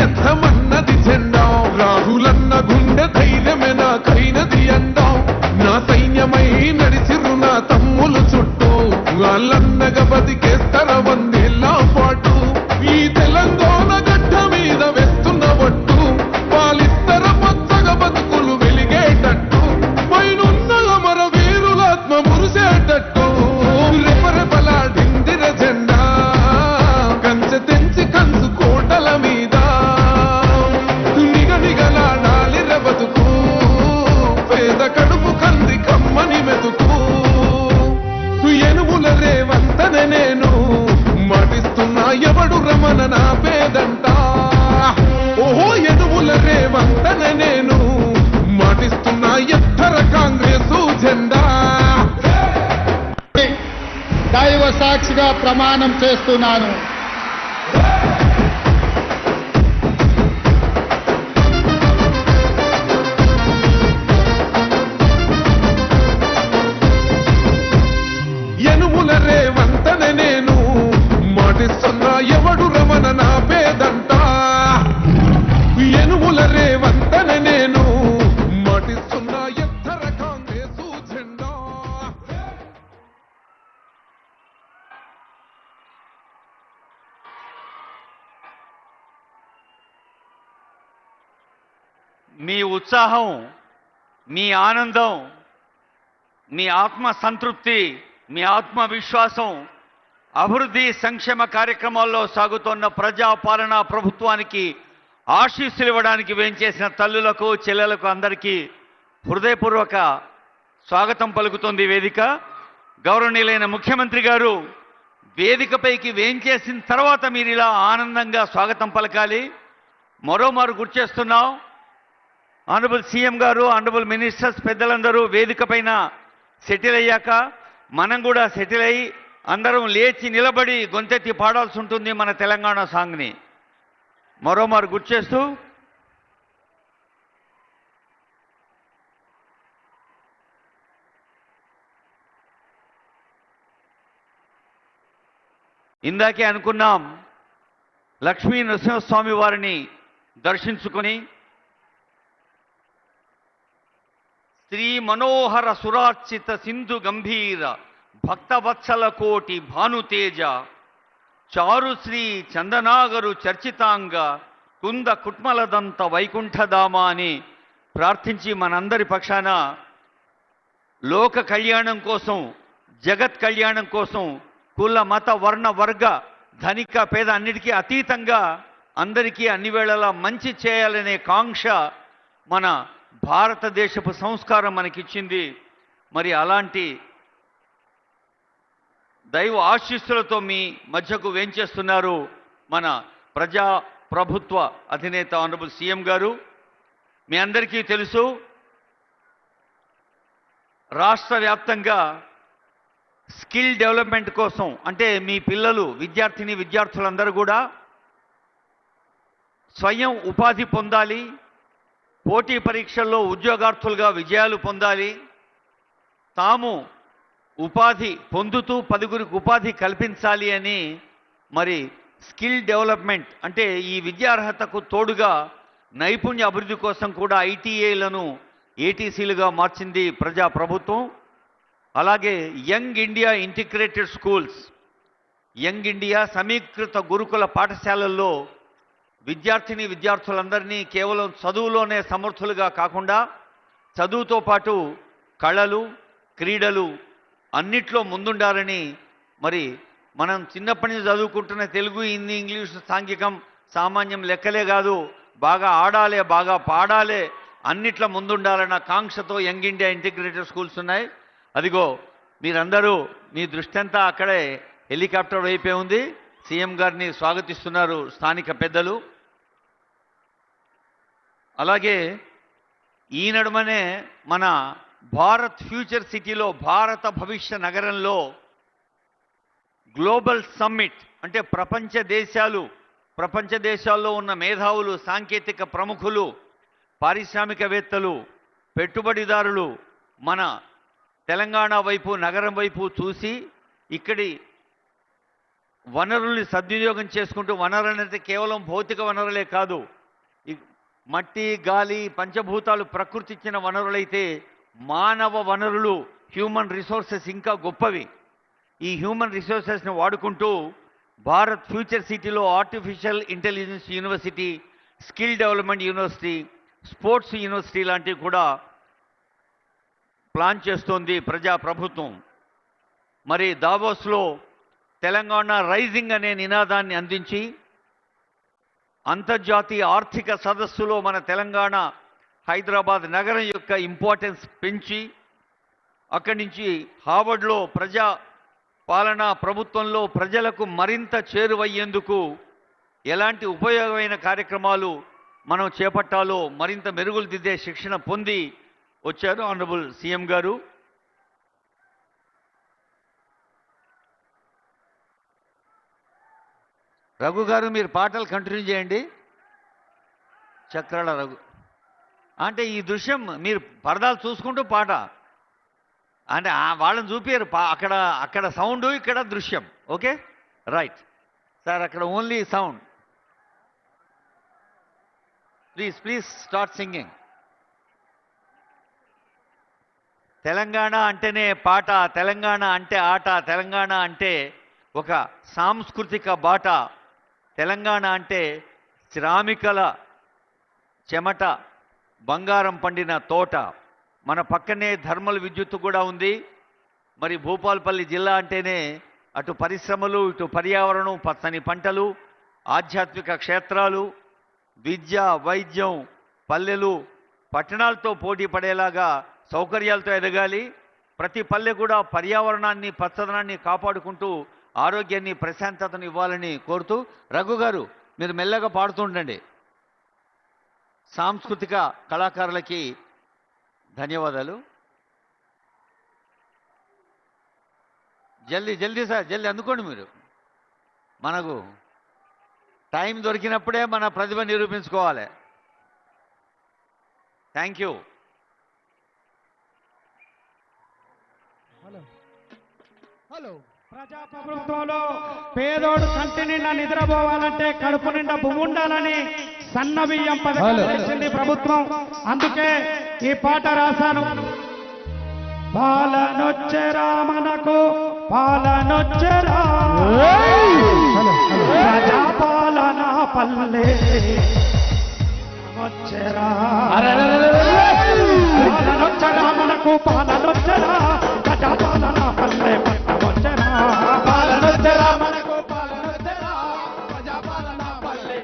ఎత్తమన్నది జెండా రాహులన్న గుండె ధైర్యమే నాకైనది అండా నా సైన్యమై నడిచిరు నా తమ్ములు చుట్టూ వాళ్ళన్నగా బతికేస్తర వందేళ్ళ పాటు ఈ తెలంగాణ గడ్డ మీద వేస్తున్న ఒట్టు పాలిస్తర పచ్చగా బతుకులు వెలిగేటట్టు పైనున్నల మర వీరులాత్మ మురిసేటట్టు రెపరెపలాడిందిర జెండా కంచె తెంచి కంచు కోటల మీద నిగనిగలాడాలిర బతుకు పేద కడుపు కంది కమ్మని మెతుకు ఎనుముల రేవంతనే నేను మాటిస్తున్నా ఎవడు రమణ నా పేదంట ఓహో ఎనుముల రేవంతనే నేను మాటిస్తున్నా ఎత్తర కాంగ్రెసు జెండా దైవ సాక్షిగా ప్రమాణం చేస్తున్నాను. ఎనుముల రేవంతనే నేను మాటిస్తున్నా ఎవడు రమణ నా పేదంట ఎనుముల రేవంతనే నేను మాటిస్తున్నా ఎత్తర కాంగ్రెసు జెండా. మీ ఉత్సాహం, మీ ఆనందం, మీ ఆత్మ సంతృప్తి, మీ ఆత్మవిశ్వాసం అభివృద్ధి సంక్షేమ కార్యక్రమాల్లో సాగుతున్న ప్రజాపాలన ప్రభుత్వానికి ఆశీస్సులు ఇవ్వడానికి వేంచేసిన తల్లులకు చెల్లెలకు అందరికీ హృదయపూర్వక స్వాగతం పలుకుతోంది వేదిక. గౌరవనీయులైన ముఖ్యమంత్రి గారు వేదికపైకి వేంచేసిన తర్వాత మీరు ఇలా ఆనందంగా స్వాగతం పలకాలి. మరోమారు గుర్తు చేస్తున్నాం, ఆనరబుల్ సీఎం గారు, ఆనరబుల్ మినిస్టర్స్ పెద్దలందరూ వేదిక పైన సెటిల్ అయ్యాక మనం కూడా సెటిల్ అయ్యి అందరం లేచి నిలబడి గొంతెత్తి పాడాల్సి ఉంటుంది మన తెలంగాణ సాంగ్ని. మరోమారు గుర్తు చేస్తూ ఇందాకే అనుకున్నాం, లక్ష్మీ నరసింహస్వామి వారిని దర్శించుకొని శ్రీ మనోహర సురార్చిత సింధు గంభీర భక్తవత్సల కోటి భానుతేజ చారుశ్రీ చందనాగరు చర్చితాంగ కుంద కుట్మలదంత వైకుంఠధామ అని ప్రార్థించి మనందరి పక్షాన లోక కళ్యాణం కోసం, జగత్ కళ్యాణం కోసం, కుల మత వర్ణ వర్గ ధనిక పేద అన్నిటికీ అతీతంగా అందరికీ అన్ని వేళలా మంచి చేయాలనే కాంక్ష మన భారతదేశపు సంస్కారం మనకిచ్చింది. మరి అలాంటి దైవ ఆశీస్సులతో మీ మధ్యకు వేంచేస్తున్నారు మన ప్రజా ప్రభుత్వ అధినేత ఆనరబుల్ సీఎం గారు. మీ అందరికీ తెలుసు, రాష్ట్ర వ్యాప్తంగా స్కిల్ డెవలప్మెంట్ కోసం, అంటే మీ పిల్లలు విద్యార్థులందరూ కూడా స్వయం ఉపాధి పొందాలి, పోటీ పరీక్షల్లో ఉద్యోగార్థులుగా విజయాలు పొందాలి, తాము ఉపాధి పొందుతూ 10గురికి ఉపాధి కల్పించాలి అని మరి స్కిల్ డెవలప్మెంట్ అంటే ఈ విద్యార్హతకు తోడుగా నైపుణ్య అభివృద్ధి కోసం కూడా ఐటీఐలను ఏటీసీలుగా మార్చింది ప్రజా ప్రభుత్వం. అలాగే young India integrated schools, young India సమీకృత గురుకుల పాఠశాలల్లో విద్యార్థులందరినీ కేవలం చదువులోనే సమర్థులుగా కాకుండా చదువుతో పాటు కళలు, క్రీడలు అన్నిట్లో ముందుండాలని, మరి మనం చిన్నప్పటి నుంచి చదువుకుంటున్న తెలుగు, హిందీ, ఇంగ్లీషు, సాంఘికం, సామాన్యం లెక్కలే కాదు, బాగా ఆడాలి, బాగా పాడాలి, అన్నిట్లో ముందుండాలన్న కాంక్షతో యంగ్ ఇండియా ఇంటిగ్రేటెడ్ స్కూల్స్ ఉన్నాయి. అదిగో మీరందరూ మీ దృష్టి అంతా అక్కడే హెలికాప్టర్ వైపే ఉంది. సీఎం గారిని స్వాగతిస్తున్నారు స్థానిక పెద్దలు. అలాగే ఈ నడుమనే మన భారత్ ఫ్యూచర్ సిటీలో, భారత భవిష్య నగరంలో గ్లోబల్ సమ్మిట్ అంటే ప్రపంచ దేశాల్లో ఉన్న మేధావులు, సాంకేతిక ప్రముఖులు, పారిశ్రామికవేత్తలు, పెట్టుబడిదారులు మన తెలంగాణ వైపు, నగరం వైపు చూసి ఇక్కడి వనరుల్ని సద్వినియోగం చేసుకుంటూ, వనరులు అంటే కేవలం భౌతిక వనరులే కాదు, ఈ మట్టి, గాలి, పంచభూతాలు ప్రకృతి ఇచ్చిన వనరులైతే మానవ వనరులు, హ్యూమన్ రిసోర్సెస్ ఇంకా గొప్పవి. ఈ హ్యూమన్ రిసోర్సెస్ని వాడుకుంటూ భారత్ ఫ్యూచర్ సిటీలో artificial intelligence university, skill development university, sports university లాంటివి కూడా ప్లాన్ చేస్తోంది ప్రభుత్వం. మరి దావోస్లో తెలంగాణ రైజింగ్ అనే నినాదాన్ని అందించి అంతర్జాతీయ ఆర్థిక సదస్సులో మన తెలంగాణ హైదరాబాద్ నగరం యొక్క ఇంపార్టెన్స్ పెంచి అక్కడి నుంచి హార్వర్డ్లో ప్రజా పాలనా ప్రభుత్వంలో ప్రజలకు మరింత చేరువయ్యేందుకు ఎలాంటి ఉపయోగమైన కార్యక్రమాలు మనం చేపట్టాలో మరింత మెరుగులు దిద్దే శిక్షణ పొంది వచ్చారు ఆనరబుల్ సీఎం గారు. రఘు గారు మీరు పాటలు కంటిన్యూ చేయండి. చక్రాల రఘు అంటే ఈ దృశ్యం మీరు పరదాలు చూసుకుంటూ పాట అంటే వాళ్ళని చూపారు అక్కడ అక్కడ సౌండ్, ఇక్కడ దృశ్యం. ఓకే రైట్ సార్, అక్కడ only sound. Please start singing. Telangana అంటేనే పాట, తెలంగాణ అంటే ఆట, తెలంగాణ అంటే ఒక సాంస్కృతిక బాట, తెలంగాణ అంటే శ్రామికుల చెమట, బంగారం పండిన తోట. మన పక్కనే థర్మల్ విద్యుత్తు కూడా ఉంది. మరి భూపాలపల్లి జిల్లా అంటేనే అటు పరిశ్రమలు, ఇటు పర్యావరణం, పచ్చని పంటలు, ఆధ్యాత్మిక క్షేత్రాలు, విద్య, వైద్యం, పల్లెలు పట్టణాలతో పోటీ పడేలాగా సౌకర్యాలతో ఎదగాలి. ప్రతి పల్లె కూడా పర్యావరణాన్ని, పచ్చదనాన్ని కాపాడుకుంటూ ఆరోగ్యాన్ని, ప్రశాంతతను ఇవ్వాలని కోరుతూ రఘు గారు మీరు మెల్లగా పాడుతుండండి. సాంస్కృతిక కళాకారులకి ధన్యవాదాలు. జల్దీ సార్, జల్దీ అందుకోండి. మీరు మనకు టైం దొరికినప్పుడే మన ప్రతిభ నిరూపించుకోవాలి. Thank you. హలో ప్రజాప్రభుత్వంలో పేదోడు కంటి నిండా నిద్రపోవాలంటే కడుపు నిండా భూమి ఉండాలని సన్న బియ్యం పథకం చేసింది ప్రభుత్వం. అందుకే ఈ పాట రాశాను. పాలనొచ్చెరా మనకు పాలనొచ్చెరా, ప్రజాపాలన పల్లె వచ్చెరా, పాలనొచ్చెరా మనకు పాలనొచ్చెరా, ప్రజాపాలన పల్లె వచ్చెరా, పాలనొచ్చెరా మనకు పాలనొచ్చెరా, ప్రజాపాలన పల్లె.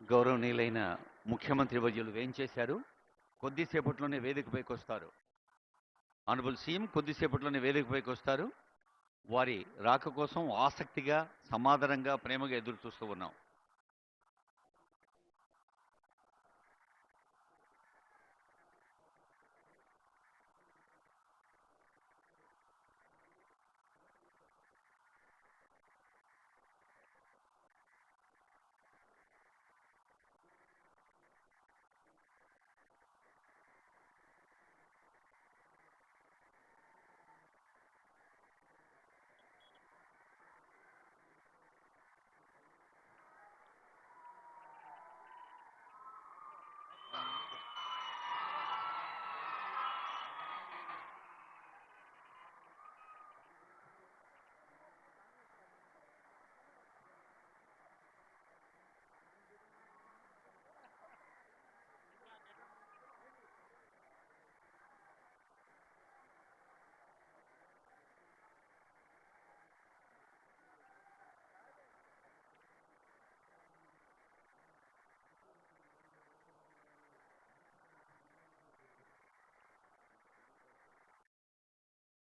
గౌరవనీయులైన ముఖ్యమంత్రి వర్యులు వేయించేశారు. కొద్దిసేపట్లోనే వేదికపైకి వస్తారు. ఆనరబుల్ సీఎం కొద్దిసేపట్లోనే వేదికపైకి వస్తారు. వారి రాక కోసం ఆసక్తిగా, సమాధానంగా, ప్రేమగా ఎదురు చూస్తూ ఉన్నాం.